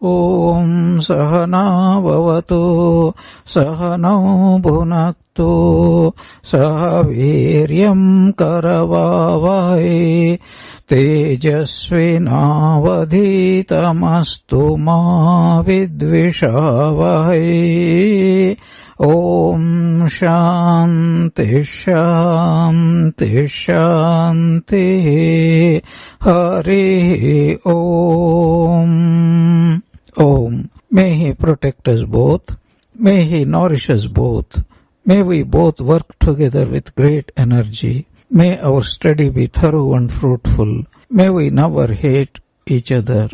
Om Sahana Bhavatu Sahano Bhunaktu Sahaviryam Karavavai Tejasvinavadhitamastu ma vidvishavai. Om Shanti Shanti Shanti. Hari Om. Om. May He protect us both. May He nourish us both. May we both work together with great energy. May our study be thorough and fruitful. May we never hate each other.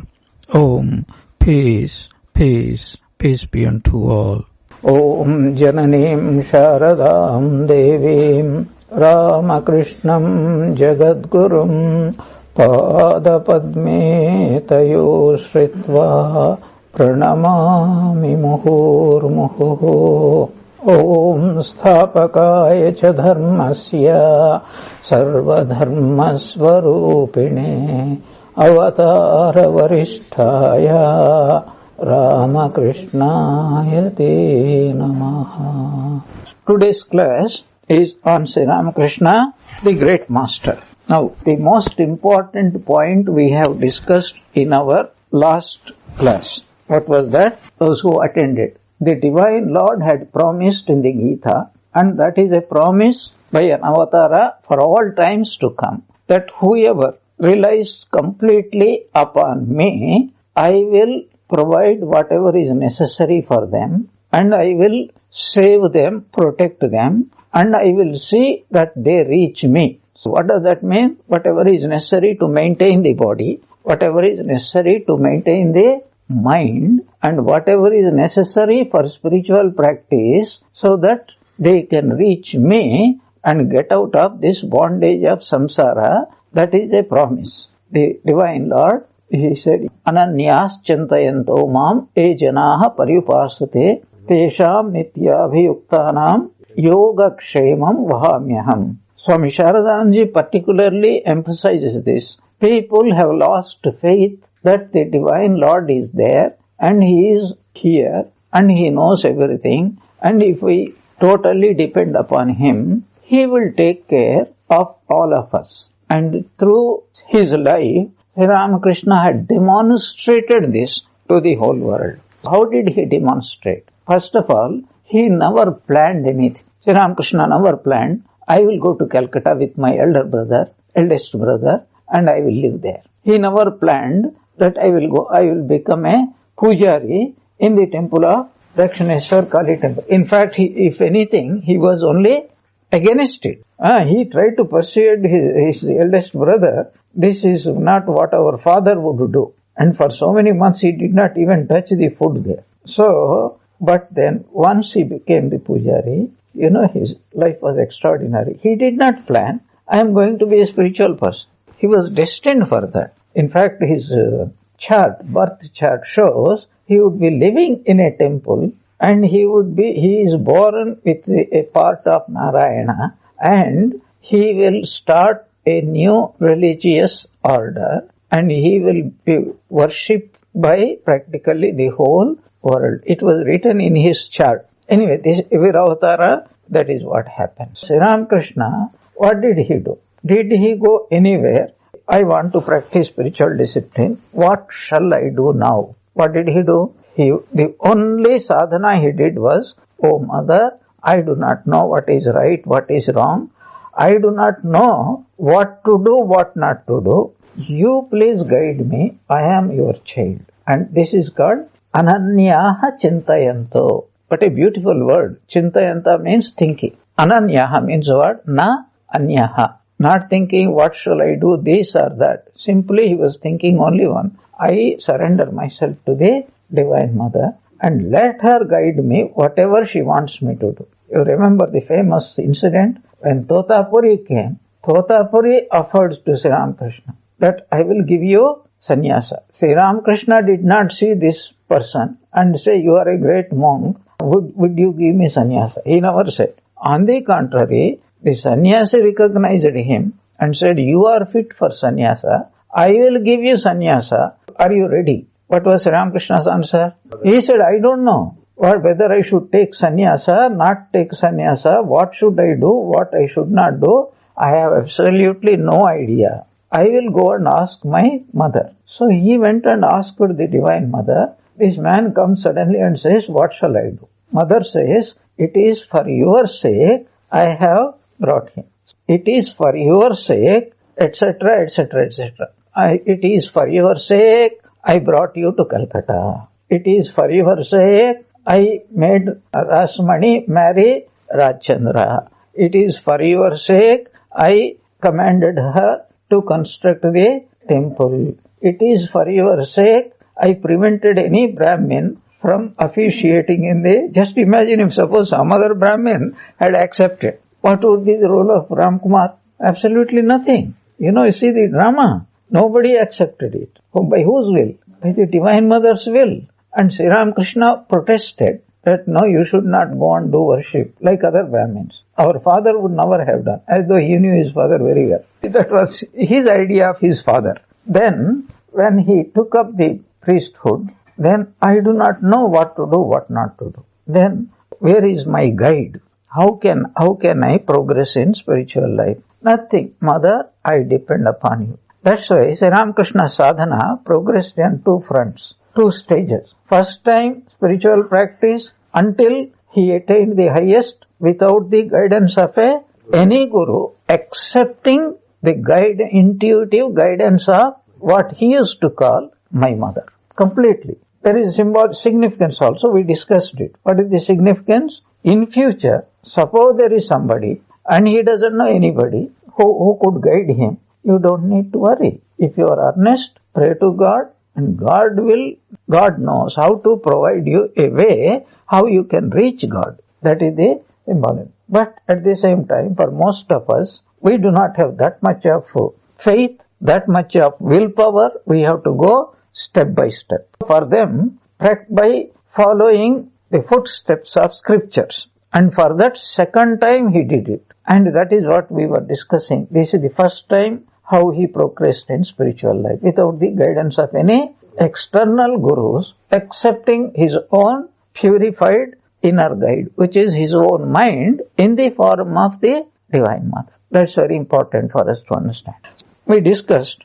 Om. Peace, peace, peace be unto all. Om Jananim Sharadam Devim Ramakrishnam Jagadgurum Pada Padme Tayo Sritva Pranamami Muhurmuhu. Om Sthapakaya Cha Dharmasya Sarvadharmasvarupine Avatara Varishtaya Ramakrishnaya Te Namaha. Today's class is on Sri Ramakrishna, the great master. Now, the most important point we have discussed in our last class. What was that? Those who attended. The Divine Lord had promised in the Gita, and that is a promise by an avatara for all times to come, that whoever relies completely upon me, I will provide whatever is necessary for them, and I will save them, protect them, and I will see that they reach me. So what does that mean? Whatever is necessary to maintain the body, whatever is necessary to maintain the mind, and whatever is necessary for spiritual practice, so that they can reach me and get out of this bondage of samsara, that is a promise. The Divine Lord, He said, Ananyas chantayanto mam e janaha paryupasate tesham nityabhiyuktanam yogakshemam vahamyaham. Swami Sharadanji particularly emphasizes this. People have lost faith that the Divine Lord is there and He is here and He knows everything, and if we totally depend upon Him, He will take care of all of us. And through His life, Sri Ramakrishna had demonstrated this to the whole world. How did He demonstrate? First of all, He never planned anything. Sri Ramakrishna never planned, I will go to Calcutta with my eldest brother, and I will live there. He never planned that I will become a pujari in the temple of Dakshineshwar Kali temple. In fact, if anything, he was only against it. He tried to persuade his eldest brother, this is not what our father would do. And for so many months he did not even touch the food there. So, but then once he became the pujari, his life was extraordinary. He did not plan, I am going to be a spiritual person. He was destined for that. In fact, his birth chart shows he would be living in a temple, and he is born with a part of Narayana, and he will start a new religious order, and he will be worshipped by practically the whole world. It was written in his chart. Anyway, this Viravatara, that is what happened. Sri Ramakrishna, what did he do? Did he go anywhere? I want to practice spiritual discipline. What shall I do now? What did he do? The only sadhana he did was, Oh Mother, I do not know what is right, what is wrong. I do not know what to do, what not to do. You please guide me. I am your child. And this is called Ananyaha Chintayanto. What a beautiful word. Chintayanta means thinking. Ananyaha means what? Na anyaha. Not thinking, what shall I do, this or that. Simply he was thinking only one. I surrender myself to the Divine Mother and let her guide me whatever she wants me to do. You remember the famous incident when Totapuri came. Totapuri offered to Sri Ramakrishna that I will give you sannyasa. Sri Ramakrishna did not see this person and say, you are a great monk, would you give me sannyasa? He never said. On the contrary, the sannyasi recognized him and said, you are fit for sannyasa. I will give you sannyasa. Are you ready? What was Ramakrishna's answer? He said, I don't know whether I should take sannyasa, not take sannyasa, what should I do, what I should not do. I have absolutely no idea. I will go and ask my mother. So he went and asked the Divine Mother. This man comes suddenly and says, what shall I do? Mother says, it is for your sake I have brought him. It is for your sake, etc., etc., etc. It is for your sake I brought you to Calcutta. It is for your sake I made Rasmani marry Rajchandra. It is for your sake I commanded her to construct the temple. It is for your sake I prevented any Brahmin from officiating in the... Just imagine if suppose some other Brahmin had accepted. What would be the role of Ramkumar? Absolutely nothing. You see the drama. Nobody accepted it. By whose will? By the Divine Mother's will. And Sri Ramakrishna protested that no, you should not go and do worship like other Brahmins. Our father would never have done, as though he knew his father very well. That was his idea of his father. Then, when he took up the priesthood, then I do not know what to do, what not to do. Then, where is my guide? How can I progress in spiritual life? Nothing. Mother, I depend upon you. That's why Sri Ramakrishna sadhana progressed on two fronts, two stages. First time, spiritual practice until he attained the highest without the guidance of any guru, accepting the intuitive guidance of what he used to call my mother. Completely. There is symbolic significance also. We discussed it. What is the significance? In future, suppose there is somebody and he doesn't know anybody who could guide him, you don't need to worry. If you are earnest, pray to God, and God knows how to provide you a way how you can reach God. That is the symbolic. But at the same time, for most of us, we do not have that much of faith, that much of willpower. We have to go step by step. For them, by following the footsteps of scriptures. And for that second time he did it. And that is what we were discussing. This is the first time how he progressed in spiritual life without the guidance of any external gurus, accepting his own purified inner guide, which is his own mind in the form of the Divine Mother. That's very important for us to understand. We discussed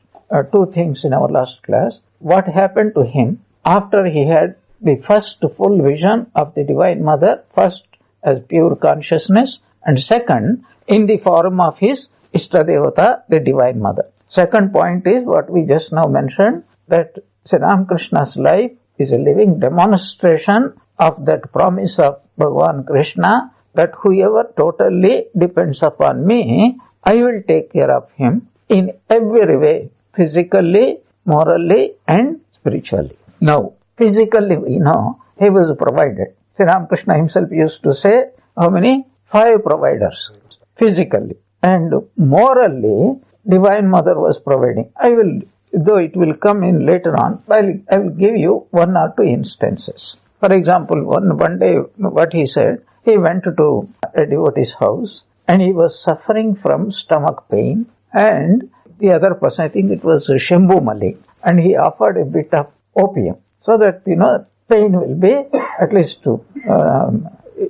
two things in our last class. What happened to him after he had the first full vision of the Divine Mother, first as pure consciousness, and second in the form of his Ishtadevata, the Divine Mother. Second point is what we just now mentioned, that Sri Ramakrishna's life is a living demonstration of that promise of Bhagavan Krishna, that whoever totally depends upon me, I will take care of him in every way, physically, morally, and spiritually. Now, physically, we know he was provided. Sri Ramakrishna himself used to say, how many? 5 providers, physically. And morally, Divine Mother was providing. Though it will come in later on, I will give you 1 or 2 instances. For example, one day, what he said, he went to a devotee's house and he was suffering from stomach pain, and the other person, I think it was Shambhu Malik, and he offered a bit of opium so that, pain will be, at least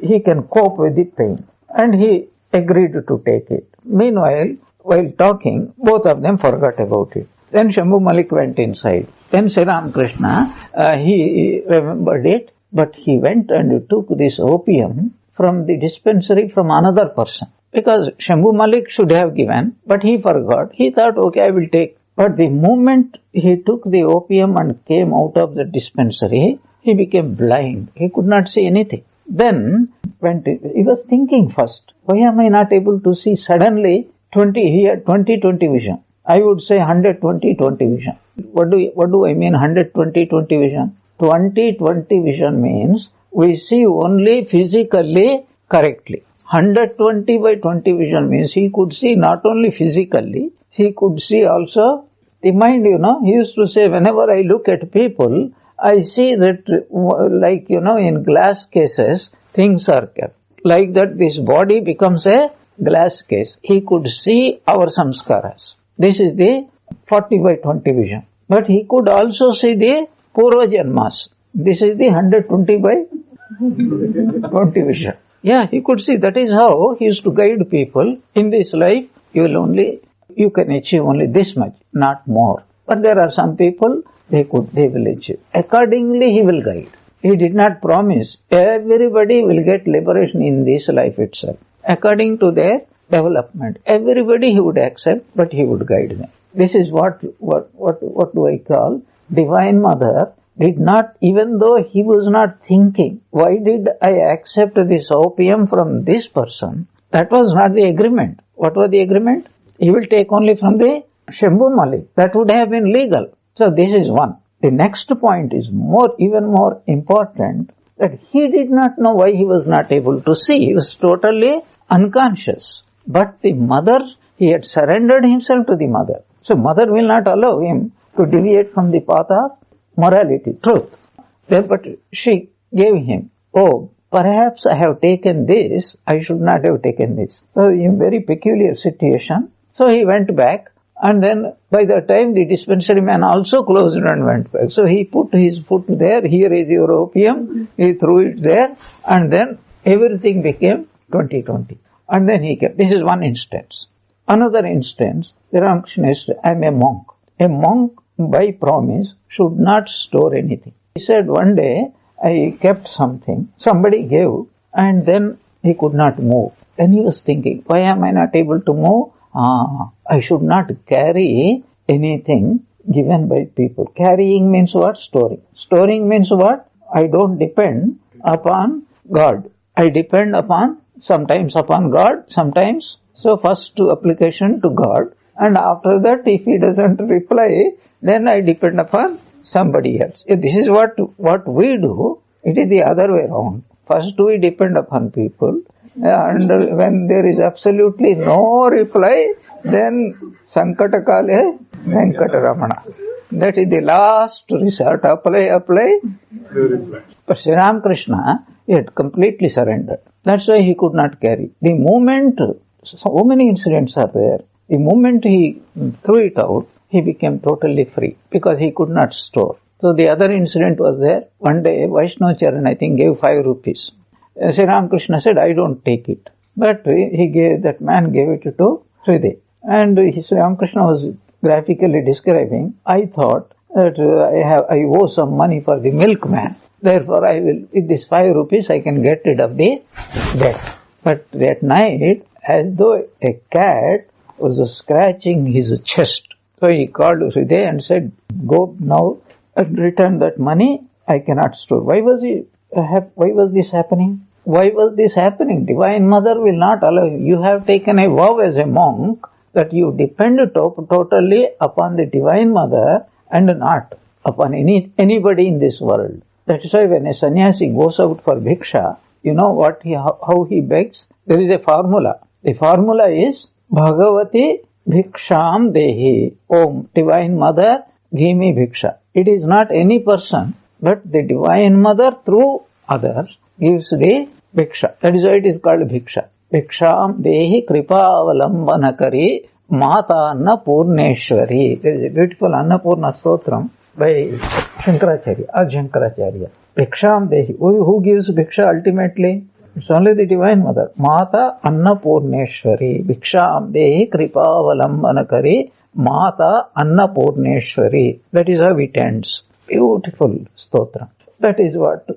he can cope with the pain. And he agreed to take it. Meanwhile, while talking, both of them forgot about it. Then Shambhu Malik went inside. Then Sri Ramakrishna, he remembered it, but he went and took this opium from the dispensary from another person. Because Shambhu Malik should have given, but he forgot. He thought, okay, I will take. But the moment he took the opium and came out of the dispensary, he became blind. He could not see anything. Then, he was thinking first, why am I not able to see? Suddenly, he had 20/20 vision. I would say 100/20 vision. What do I mean 100/20 vision? 20/20 vision means we see only physically correctly. 120/20 vision means he could see not only physically, he could see also the mind, He used to say, whenever I look at people, I see that, like, in glass cases, things are kept. Like that, this body becomes a glass case. He could see our samskaras. This is the 40/20 vision. But he could also see the Purva Janmas. This is the 120 by 20 vision. Yeah, he could see. That is how he used to guide people. In this life, you can achieve only this much, not more. But there are some people, they will achieve. Accordingly, he will guide. He did not promise everybody will get liberation in this life itself. According to their development, everybody he would accept, but he would guide them. This is what do I call Divine Mother did not, even though he was not thinking, why did I accept this opium from this person? That was not the agreement. What was the agreement? He will take only from the Shambhu Malik. That would have been legal. So this is one. The next point is even more important, that he did not know why he was not able to see. He was totally unconscious. But the mother, he had surrendered himself to the mother. So mother will not allow him to deviate from the path of morality, truth. But she gave him, perhaps I have taken this, I should not have taken this. So in a very peculiar situation. So he went back, and then by the time the dispensary man also closed and went back. So he put his foot there, here is your opium, he threw it there, and then everything became 2020. And then he came. This is one instance. Another instance, the Ramakrishna said, I am a monk. A monk by promise should not store anything. He said one day, I kept something, somebody gave, and then he could not move. Then he was thinking, why am I not able to move? I should not carry anything given by people. Carrying means what? Storing. Storing means what? I don't depend upon God. I depend sometimes upon God, sometimes. So first application to God, and after that if he doesn't reply, then I depend upon somebody else. This is what we do. It is the other way around. First we depend upon people, and when there is absolutely no reply, then Sankata Kale Venkata Ramana. That is the last resort. Apply. But Sri Ramakrishna, he had completely surrendered. That's why he could not carry. The moment, so many incidents are there. The moment he threw it out, he became totally free because he could not store. So the other incident was there. One day, Vaishnav I think, gave 5 rupees. Sri Ramakrishna said, I don't take it. But that man gave it to Hriday. And Sri Ramakrishna was graphically describing, I thought that I owe some money for the milkman. Therefore, I will, with this 5 rupees, I can get rid of the debt. But that night, as though a cat was scratching his chest. So he called Hriday and said, go now and return that money. I cannot store. Why was this happening? Why was this happening? Divine Mother will not allow you. You have taken a vow as a monk that you depend totally upon the Divine Mother and not upon anybody in this world. That is why when a sannyasi goes out for bhiksha, you know how he begs? There is a formula. The formula is Bhagavati Bhiksham Dehi. Om, Divine Mother, give me bhiksha. It is not any person, but the Divine Mother through others gives the bhiksha. That is why it is called bhiksha. Bhiksham Dehi Kripa Avalambanakari Mata Annapurneshwari. There is a beautiful Annapurna Stotram by Shankaracharya, Shankaracharya. Bhiksham Dehi. Who gives bhiksha ultimately? It's only the Divine Mother. Mata Annapurneshwari. Bhiksham Dehi Kripa Avalambanakari Mata Annapurneshwari. That is how it ends. Beautiful stotra. That is what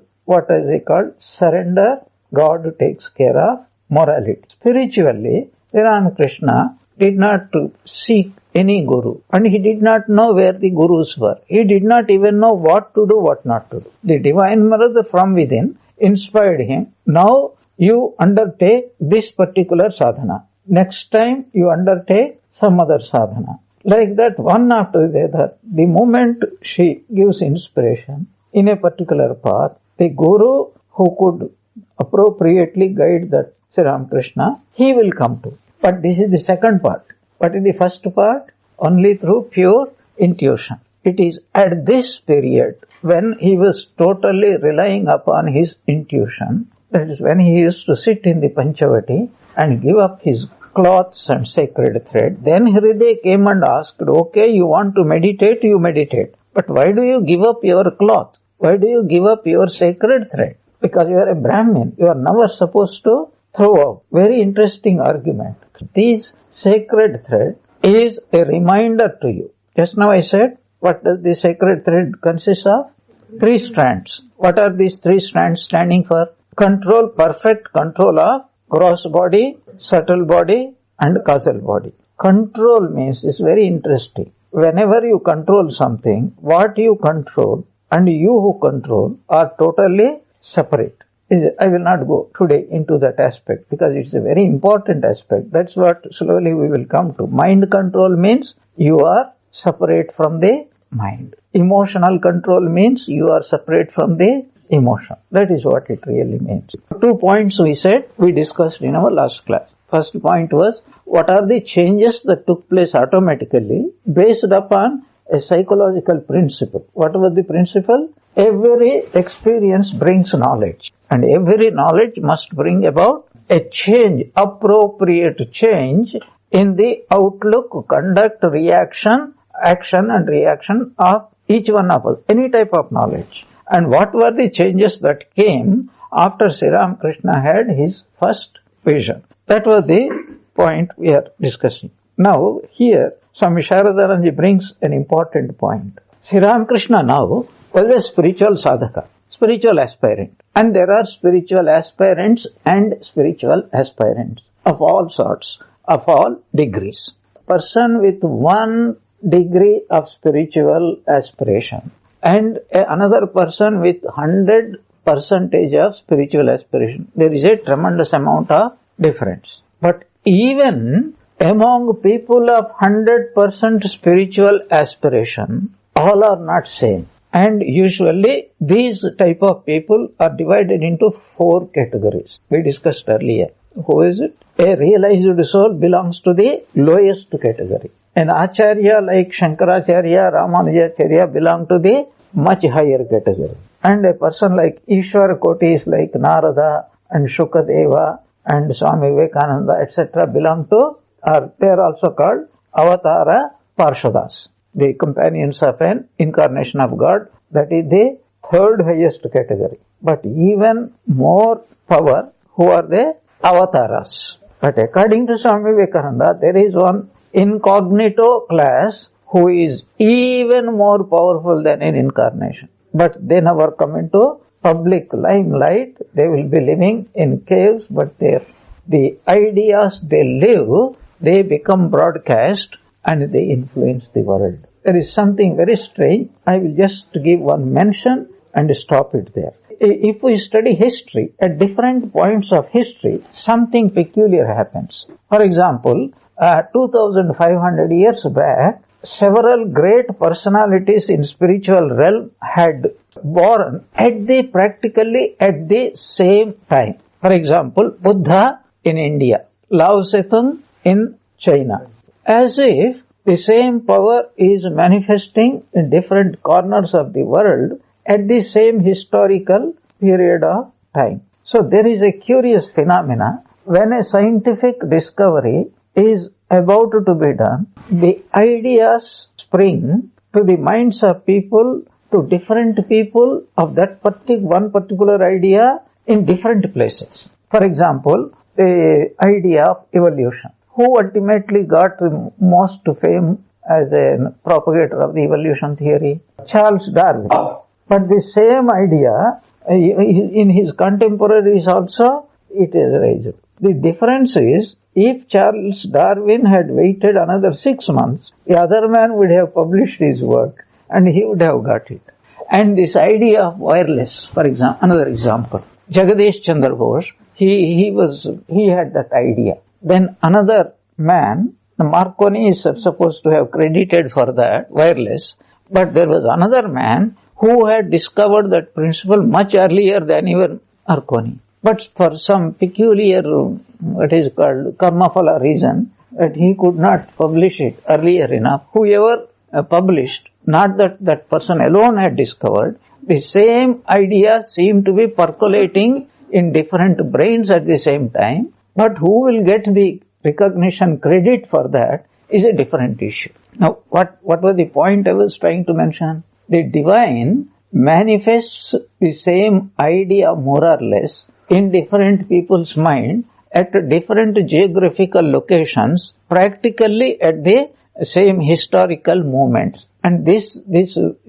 is it called? Surrender. God takes care of morality. Spiritually, Ramakrishna did not seek any guru, and he did not know where the gurus were. He did not even know what to do, what not to do. The Divine Mother from within inspired him. Now you undertake this particular sadhana. Next time you undertake some other sadhana. Like that, one after the other, the moment she gives inspiration in a particular path, the guru who could appropriately guide that Sri Ramakrishna, he will come to. But this is the second part. But in the first part, only through pure intuition. It is at this period when he was totally relying upon his intuition, that is when he used to sit in the Panchavati and give up his cloths and sacred thread. Then Hriday came and asked, okay, you want to meditate, you meditate. But why do you give up your cloth? Why do you give up your sacred thread? Because you are a Brahmin. You are never supposed to throw out. Very interesting argument. This sacred thread is a reminder to you. Just now I said, what does the sacred thread consist of? 3 strands. What are these 3 strands standing for? Control, perfect control of gross body, subtle body, and causal body. Control means, it's very interesting. Whenever you control something, what you control and you who control are totally separate. I will not go today into that aspect because it's a very important aspect. That's what slowly we will come to. Mind control means you are separate from the mind. Emotional control means you are separate from the emotion. That is what it really means. 2 points we discussed in our last class. First point was, what are the changes that took place automatically based upon a psychological principle. What was the principle? Every experience brings knowledge, and every knowledge must bring about a change, appropriate change in the outlook, conduct, reaction, action and reaction of each one of us, any type of knowledge. And what were the changes that came after Sri Ramakrishna had his first vision? That was the point we are discussing. Now, here, Swami Sharadananji brings an important point. Sri Ramakrishna now was a spiritual sadhaka, spiritual aspirant. And there are spiritual aspirants and spiritual aspirants of all sorts, of all degrees. Person with 1 degree of spiritual aspiration and another person with 100% of spiritual aspiration. There is a tremendous amount of difference. But even among people of 100% spiritual aspiration, all are not same. And usually these type of people are divided into 4 categories. We discussed earlier. Who is it? A realized soul belongs to the lowest category. An Acharya like Shankaracharya, Ramanujacharya belong to the much higher category. And a person like Ishwara Kotis like Narada and Shukadeva and Swami Vivekananda, etc. belong to, or they are also called Avatara Parshadas, the companions of an incarnation of God. That is the 3rd highest category. But even more power, who are the Avataras. But according to Swami Vivekananda, there is one incognito class who is even more powerful than an incarnation. But they never come into public limelight. They will be living in caves, but the ideas they live, they become broadcast and they influence the world. There is something very strange. I will just give one mention and stop it there. If we study history, at different points of history, something peculiar happens. For example, 2500 years back, several great personalities in spiritual realm had born practically at the same time. For example, Buddha in India, Lao Tse in China. As if the same power is manifesting in different corners of the world at the same historical period of time. So there is a curious phenomena. When a scientific discovery is about to be done, the ideas spring to the minds of people, to different people of that one particular idea in different places. For example, the idea of evolution. Who ultimately got most fame as a propagator of the evolution theory? Charles Darwin. But the same idea in his contemporaries also, it is raised. The difference is, if Charles Darwin had waited another 6 months, the other man would have published his work and he would have got it. And this idea of wireless, for example, another example, Jagadish Chandra Bose, he had that idea. Then another man, Marconi is supposed to have credited for that, wireless, but there was another man who had discovered that principle much earlier than even Marconi. But for some peculiar, what is called karmaphala reason, that he could not publish it earlier enough. Whoever published, not that person alone had discovered, the same idea seemed to be percolating in different brains at the same time, but who will get the recognition credit for that is a different issue. Now, what was the point I was trying to mention? the divine manifests the same idea more or less in different people's mind at different geographical locations, practically at the same historical moments. And this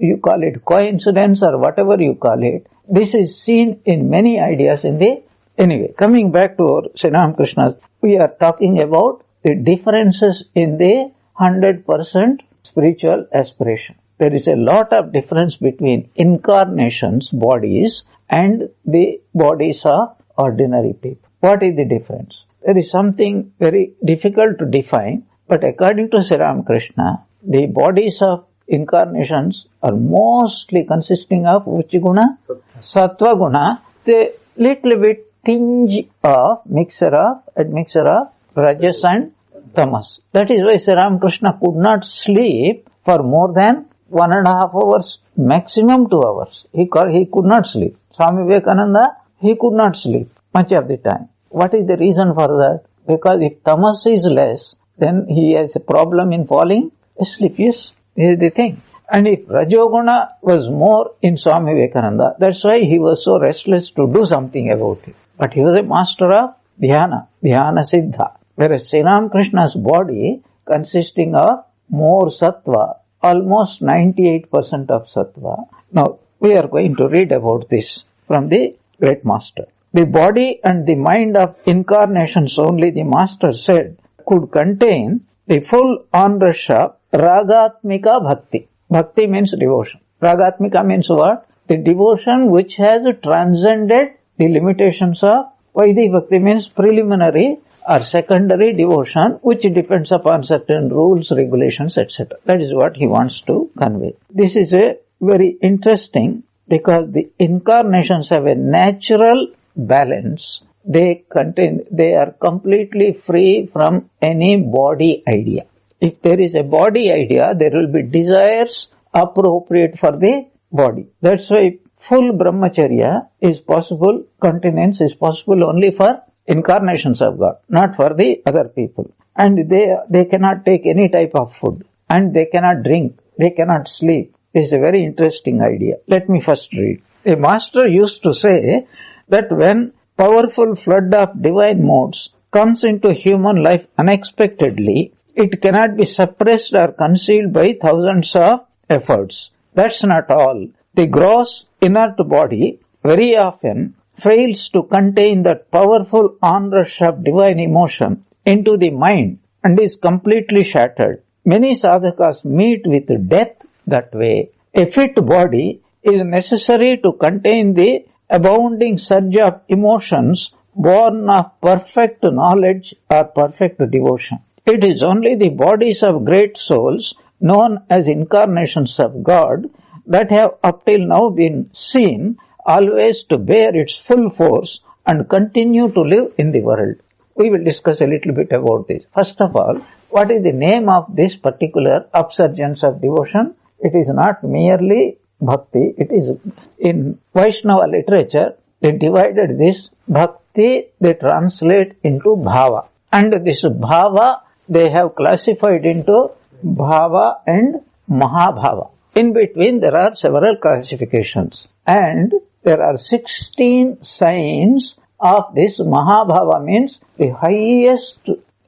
you call it coincidence or whatever you call it, this is seen in many ideas in the... Anyway, coming back to our Sri Ramakrishna, we are talking about the differences in the 100% spiritual aspiration. There is a lot of difference between incarnations, bodies, and the bodies of ordinary people. What is the difference? There is something very difficult to define, but according to Sri Ramakrishna, the bodies of incarnations are mostly consisting of which guna? Sattva guna. The little bit tinge of admixture of rajas and tamas. That is why Sri Ramakrishna could not sleep for more than 1.5 hours, maximum 2 hours. He could not sleep. Swami Vivekananda, he could not sleep much of the time. What is the reason for that? Because if tamas is less, then he has a problem in falling asleep. Yes, this is the thing. And if Rajoguna was more in Swami Vivekananda, that's why he was so restless to do something about it. But he was a master of dhyana siddha. Whereas Sri Ramakrishna's body consisting of more sattva, almost 98% of sattva. Now, we are going to read about this from the great master. The body and the mind of incarnations only, the master said, could contain the full onrush of ragatmika bhakti. Bhakti means devotion. Ragatmika means what? The devotion which has transcended the limitations of Vaidhi. Bhakti means preliminary or secondary devotion which depends upon certain rules, regulations, etc. That is what he wants to convey. This is a very interesting because the incarnations have a natural balance. They are completely free from any body idea. If there is a body idea, there will be desires appropriate for the body. That's why full brahmacharya is possible, continence is possible only for incarnations of God, not for the other people. And they cannot take any type of food, and they cannot drink, they cannot sleep. It's a very interesting idea. Let me first read. A master used to say that when powerful flood of divine modes comes into human life unexpectedly, it cannot be suppressed or concealed by thousands of efforts. That's not all. The gross inert body very often fails to contain that powerful onrush of divine emotion into the mind and is completely shattered. Many sadhakas meet with death that way. A fit body is necessary to contain the abounding surge of emotions born of perfect knowledge or perfect devotion. It is only the bodies of great souls, known as incarnations of God, that have up till now been seen always to bear its full force and continue to live in the world. We will discuss a little bit about this. First of all, what is the name of this particular upsurgence of devotion? It is not merely bhakti. It is in Vaishnava literature, they divided this bhakti, they translate into bhava. And this bhava, they have classified into bhava and mahabhava. In between, there are several classifications. And there are 16 signs of this mahabhava, means the highest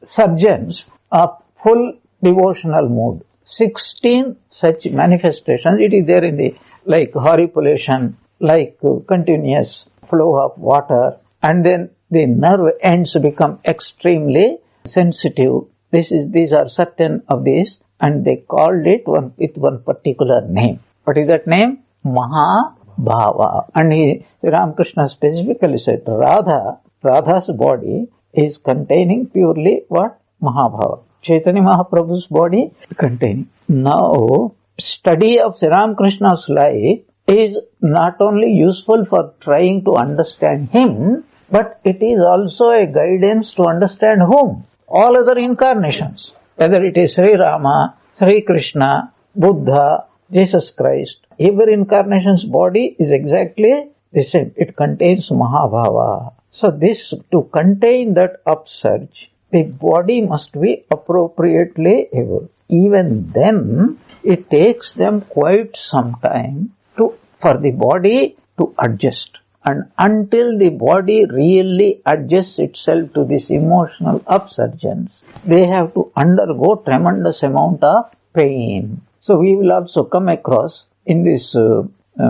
surgence of full devotional mood. 16 such manifestations. It is there in the, like horripilation, like continuous flow of water, and then the nerve ends become extremely sensitive. These are certain of these, and they called it with one particular name. What is that name? Mahabhava. And Sri Ramakrishna specifically said Radha's body is containing purely what? Mahabhava. Chaitanya Mahaprabhu's body containing. Now, study of Sri Ramakrishna's life is not only useful for trying to understand him, but it is also a guidance to understand whom? All other incarnations. Whether it is Sri Rama, Sri Krishna, Buddha, Jesus Christ. Every incarnation's body is exactly the same. It contains Mahabhava. So this, to contain that upsurge, the body must be appropriately evolved. even then it takes them quite some time for the body to adjust. And until the body really adjusts itself to this emotional upsurgence, they have to undergo tremendous amount of pain. So we will also come across in this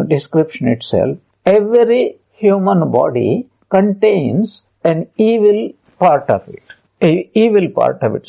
description itself, every human body contains an evil part of it.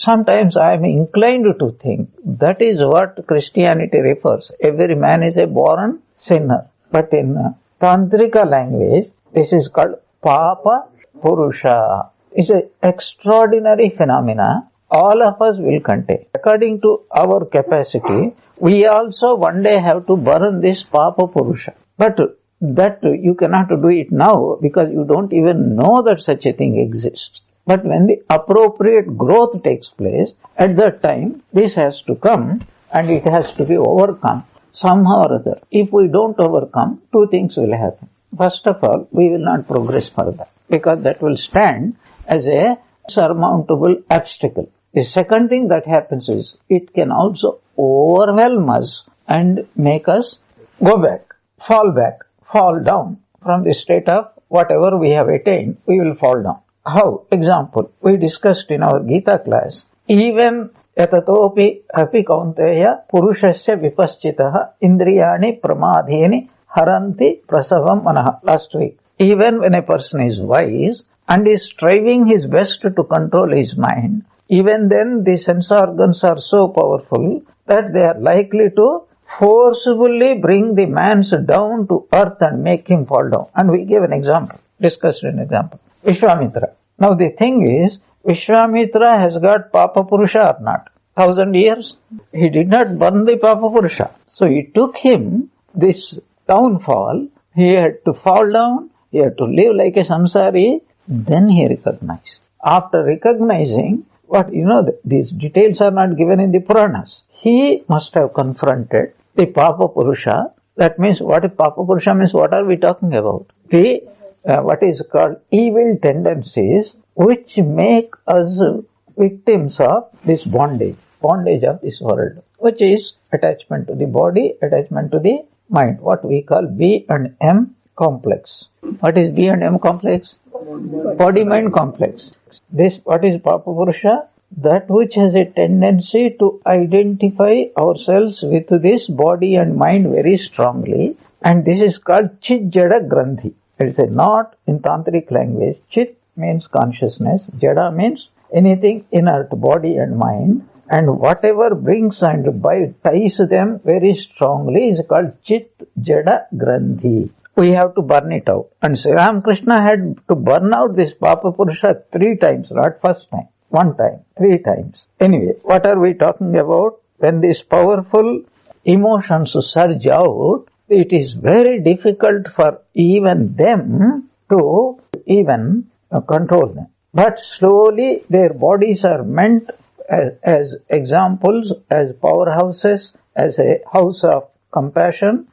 Sometimes I am inclined to think that is what Christianity refers. Every man is a born sinner. But in Tantrika language, this is called Papa Purusha. It's an extraordinary phenomena. All of us will contain. According to our capacity, we also one day have to burn this Papa Purusha. But that you cannot do it now because you don't even know that such a thing exists. But when the appropriate growth takes place, at that time, this has to come and it has to be overcome somehow or other. If we don't overcome, two things will happen. First of all, we will not progress further because that will stand as a surmountable obstacle. The second thing that happens is it can also overwhelm us and make us go back, fall down from the state of whatever we have attained, we will fall down. How? Example, we discussed in our Gita class, even yatatopi api kaunteya purushasya vipaschitaha indriyani pramadhini haranti prasavam manaha. Last week, even when a person is wise and is striving his best to control his mind, even then the sense organs are so powerful that they are likely to forcibly bring the man's down to earth and make him fall down. And we gave an example, discussed an example. Vishwamitra. Now the thing is, Vishwamitra has got Papa Purusha or not? 1,000 years? He did not burn the Papa Purusha. So it took him this downfall. He had to fall down. He had to live like a samsari. Then he recognized. After recognizing, these details are not given in the Puranas. He must have confronted the Papa Purusha. That means what if Papa Purusha means? What are we talking about? What is called evil tendencies which make us victims of this bondage of this world, which is attachment to the body, attachment to the mind, what we call B and M complex. What is B and M complex? Body-mind complex. What is Papa Purusha? That which has a tendency to identify ourselves with this body and mind very strongly, and this is called Chit Jada Grandhi. It is a knot in Tantric language. Chit means consciousness, Jada means anything inert, body and mind, and whatever brings and ties them very strongly is called Chit Jada Grandhi. We have to burn it out. And Sri Ramakrishna had to burn out this Papa Purusha 3 times, not first time, 1 time, 3 times. Anyway, what are we talking about? When these powerful emotions surge out, it is very difficult for even them to even control them. But slowly their bodies are meant as examples, as powerhouses, as a house of compassion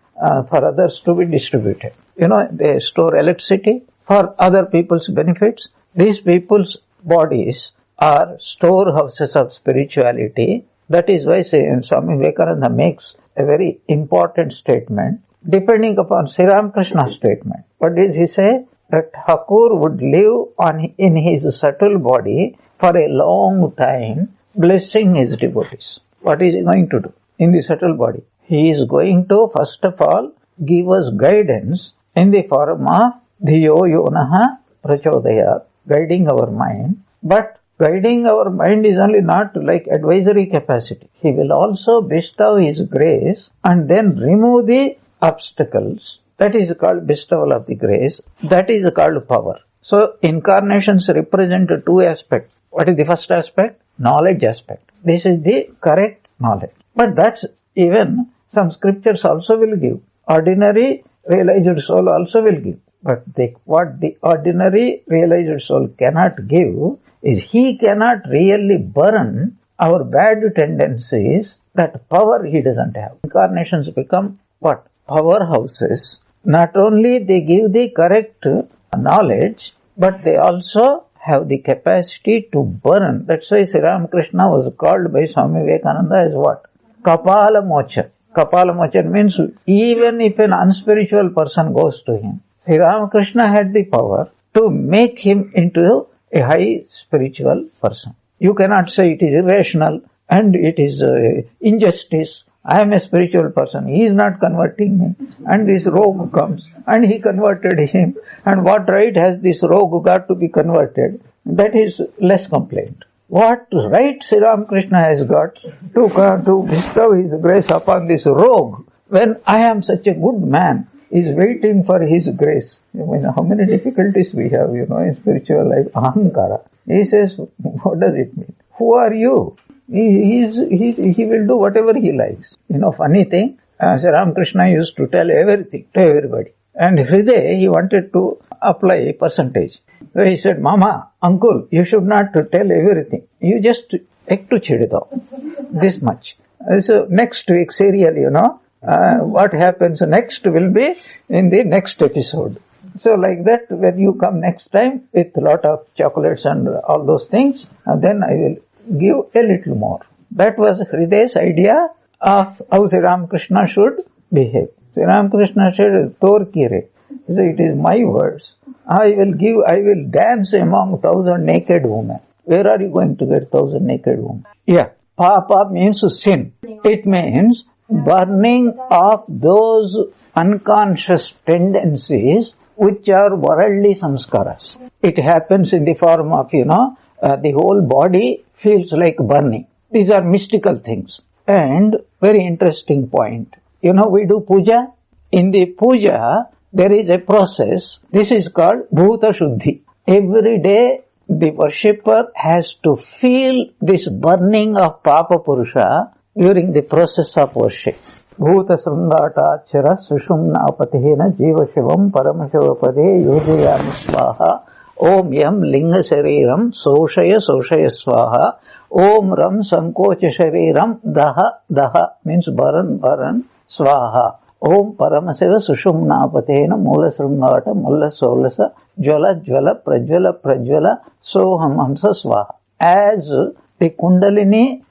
for others to be distributed. They store electricity for other people's benefits. These people's bodies are storehouses of spirituality. That is why Swami Vivekananda makes a very important statement depending upon Sri Ramakrishna's statement. What does he say? That Thakur would live in his subtle body for a long time, blessing his devotees. What is he going to do in the subtle body? He is going to, first of all, give us guidance in the form of Dhiyo Yonaha Prachodayat, guiding our mind. But guiding our mind is only not like advisory capacity. He will also bestow his grace and then remove the obstacles. That is called bestowal of the grace. That is called power. So incarnations represent 2 aspects. What is the first aspect? Knowledge aspect. This is the correct knowledge. But that's even some scriptures also will give. Ordinary realized soul also will give. But what the ordinary realized soul cannot give is he cannot really burn our bad tendencies. That power he doesn't have. Incarnations become what? Powerhouses. Not only they give the correct knowledge, but they also have the capacity to burn. That's why Sri Ramakrishna was called by Swami Vivekananda as what? Kapala Mocha. Kapala Mocha means even if an unspiritual person goes to him, Sri Ramakrishna had the power to make him into a high spiritual person. You cannot say it is irrational and it is injustice. I am a spiritual person. He is not converting me. And this rogue comes and he converted him. And what right has this rogue got to be converted? That is less complaint. What right Sri Ramakrishna has got to bestow his grace upon this rogue when I am such a good man? Is waiting for his grace. I mean, how many difficulties we have, in spiritual life. Ahankara. He says, what does it mean? Who are you? He will do whatever he likes. Funny thing, Sri Ramakrishna used to tell everything to everybody. And Hriday, he wanted to apply a percentage. So he said, Mama, uncle, you should not tell everything. You just ektu chiddo. This much. So next week, serial, what happens next will be in the next episode. So like that, when you come next time with a lot of chocolates and all those things, then I will give a little more. That was Hriday's idea of how Sri Ramakrishna should behave. Sri Ramakrishna said, Tor kire. So it is my words. I will dance among 1,000 naked women. Where are you going to get 1,000 naked women? Yeah. Papa means sin. It means burning of those unconscious tendencies which are worldly samskaras. It happens in the form of, the whole body feels like burning. These are mystical things. And very interesting point. We do puja. In the puja, there is a process. This is called Bhuta Shuddhi. Every day, the worshipper has to feel this burning of Papa Purusha during the process of worship. Bhuta Srangata Chara Sushumna Patihena Jiva Shivam Paramashiva Pade Yojayami Swaha Om Yam Linga Sariram Soshaya Swaha Om Ram Sankocha Shariram Daha means Baran Swaha Om Paramashiva Sushumna Patihena Mula Srangata Mulla Solasa Jvala Prajvala Soham Hamsa Swaha. As the Kundalini,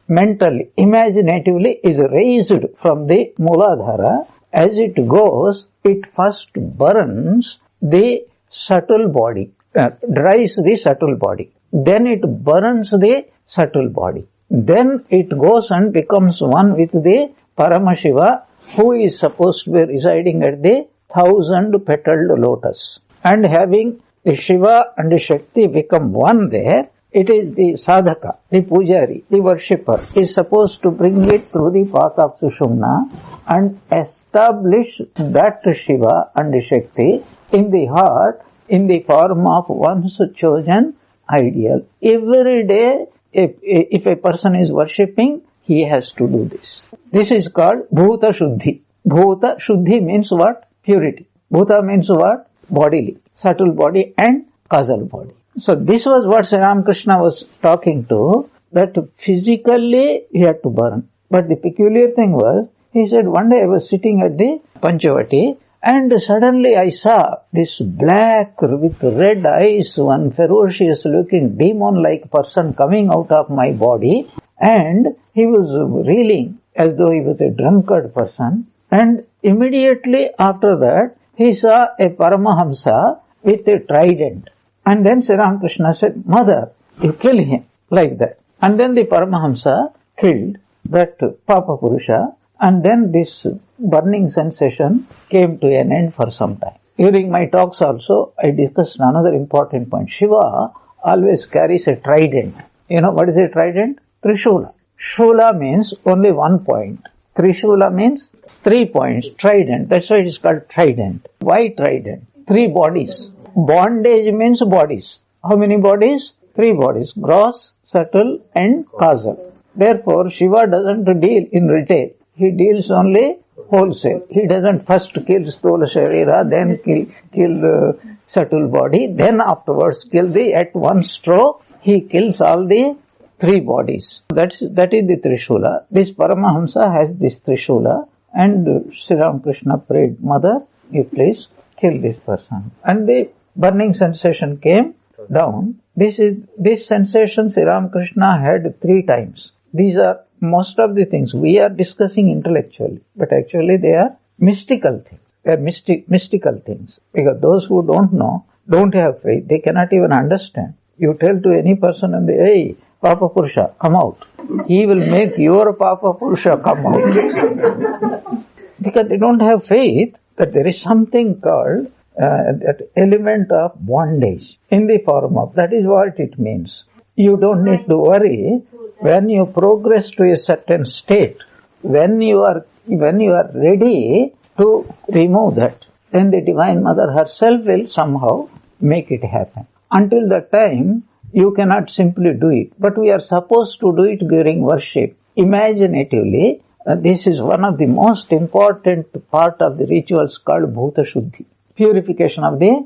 mentally, imaginatively is raised from the Muladhara. As it goes, it first burns the subtle body, dries the subtle body. Then it burns the subtle body. Then it goes and becomes one with the Paramashiva, who is supposed to be residing at the 1,000-petaled lotus. And having the Shiva and the Shakti become one there, it is the sadhaka, the pujari, the worshipper is supposed to bring it through the path of Sushumna and establish that Shiva and Shakti in the heart in the form of one's chosen ideal. Every day, if a person is worshipping, he has to do this. This is called Bhuta Shuddhi. Bhuta Shuddhi means what? Purity. Bhuta means what? Bodily, subtle body and causal body. So this was what Sri Ramakrishna was talking to, that physically he had to burn. But the peculiar thing was, he said, one day I was sitting at the Panchavati and suddenly I saw this black with red eyes, one ferocious looking demon-like person coming out of my body, and he was reeling as though he was a drunkard person. And immediately after that, he saw a Paramahamsa with a trident. And then Sri Ramakrishna said, Mother, you kill him, like that. And then the Paramahamsa killed that Papa Purusha, and then this burning sensation came to an end for some time. During my talks also, I discussed another important point. Shiva always carries a trident. You know what is a trident? Trishula. Shula means only 1 point. Trishula means 3 points. Trident. That's why it is called trident. Why trident? 3 bodies. Bondage means bodies. How many bodies? 3 bodies. Gross, subtle and causal. Therefore, Shiva doesn't deal in retail. He deals only wholesale. He doesn't first kill Sthola Sharira, then kill subtle body, then afterwards kill at one stroke. He kills all the 3 bodies. That is the Trishula. This Paramahamsa has this Trishula, and Sri Ramakrishna prayed, Mother, you please kill this person. And the burning sensation came. down. This sensation Sri Ramakrishna had 3 times. These are most of the things we are discussing intellectually, but actually they are mystical things. They are mystical things. Because those who don't know, don't have faith, they cannot even understand. You tell to any person and they, hey, Papa Purusha, come out. He will make your Papa Purusha come out. Because they don't have faith that there is something called that element of bondage in the form of, that is what it means. You don't need to worry when you progress to a certain state, when you are ready to remove that, then the Divine Mother herself will somehow make it happen. Until that time, you cannot simply do it. But we are supposed to do it during worship, imaginatively. This is one of the most important part of the rituals called Bhuta Shuddhi, purification of the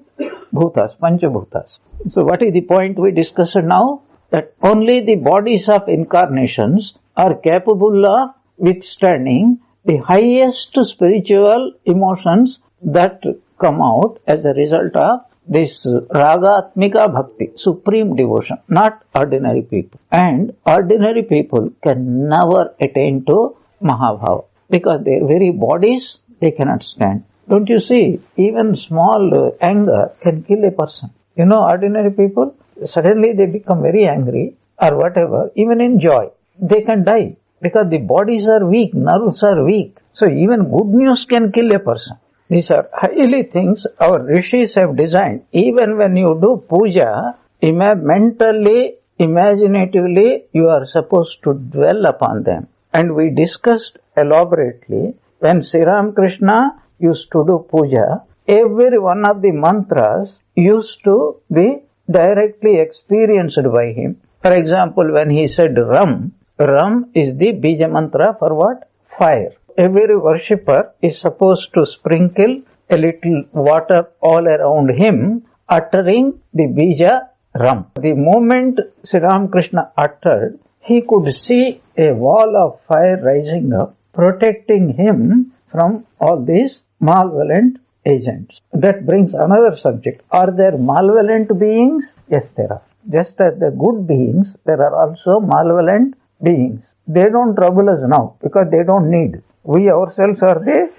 Bhutas, Pancha Bhutas. So what is the point we discussed now? That only the bodies of incarnations are capable of withstanding the highest spiritual emotions that come out as a result of this Ragatmika Bhakti, supreme devotion, not ordinary people. And ordinary people can never attain to Mahabhava because their very bodies, they cannot stand. Don't you see, even small anger can kill a person. You know, ordinary people, suddenly they become very angry or whatever, even in joy, they can die because the bodies are weak, nerves are weak. So even good news can kill a person. These are highly things our rishis have designed. Even when you do puja, mentally, imaginatively, you are supposed to dwell upon them. And we discussed elaborately, when Sri Ramakrishna used to do puja, every one of the mantras used to be directly experienced by him. For example, when he said Ram, Ram is the bija mantra for what? Fire. Every worshipper is supposed to sprinkle a little water all around him, uttering the bija Ram. The moment Sri Ramakrishna uttered, he could see a wall of fire rising up, protecting him from all these malevolent agents. That brings another subject. Are there malevolent beings? Yes, there are. Just as the good beings, there are also malevolent beings. They don't trouble us now because they don't need. We ourselves are the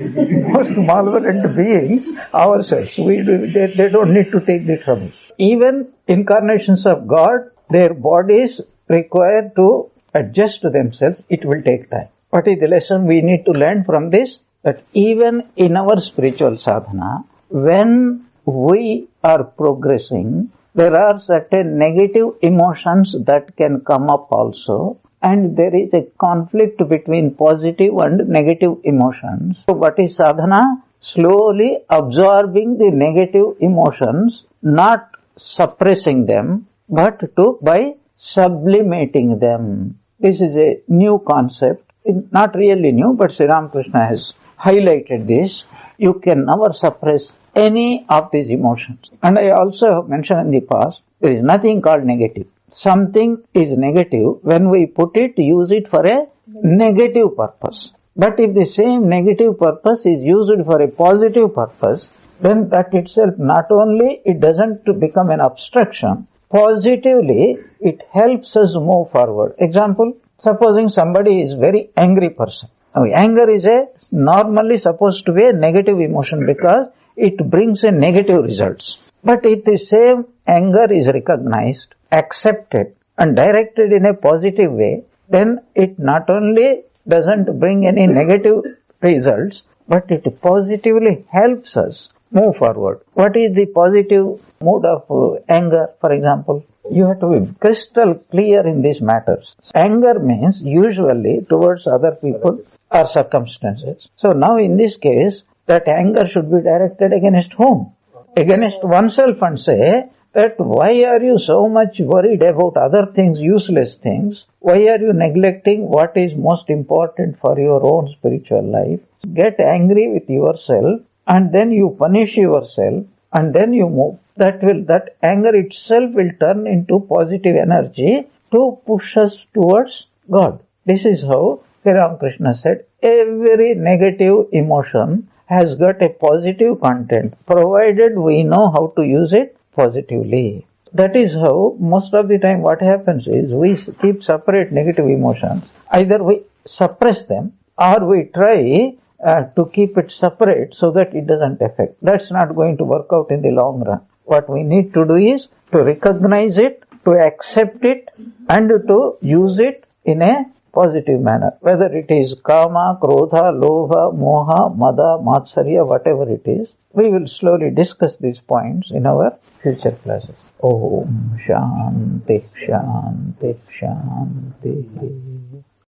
most malevolent beings ourselves. They don't need to take the trouble. Even incarnations of God, their bodies require to adjust to themselves. It will take time. What is the lesson we need to learn from this? That even in our spiritual sadhana, when we are progressing, there are certain negative emotions that can come up also. And there is a conflict between positive and negative emotions. So what is sadhana? Slowly absorbing the negative emotions, not suppressing them, but by sublimating them. This is a new concept. It's not really new, but Sri Ramakrishna has highlighted this. You can never suppress any of these emotions. And I also have mentioned in the past, there is nothing called negative. Something is negative, when we put it, use it for a negative purpose. But if the same negative purpose is used for a positive purpose, then that itself not only it doesn't become an obstruction, positively it helps us move forward. Example, supposing somebody is very angry person. Now, anger is normally supposed to be a negative emotion because it brings a negative results. But if the same anger is recognized, accepted and directed in a positive way, then it not only doesn't bring any negative results, but it positively helps us move forward. What is the positive mood of anger, for example? You have to be crystal clear in these matters. Anger means usually towards other people or circumstances. So now in this case, that anger should be directed against whom? Against oneself, and say that why are you so much worried about other things, useless things? Why are you neglecting what is most important for your own spiritual life? Get angry with yourself and then you punish yourself and then you move. That anger itself will turn into positive energy to push us towards God. This is how Sri Ramakrishna said, every negative emotion has got a positive content, provided we know how to use it positively. That is how most of the time what happens is we keep separate negative emotions. Either we suppress them or we try to keep it separate so that it doesn't affect. That's not going to work out in the long run. What we need to do is to recognize it, to accept it, and to use it in a positive manner. Whether it is kama, krodha, lobha, moha, mada, matsarya, whatever it is, we will slowly discuss these points in our future classes. Om Shanti Shanti Shanti.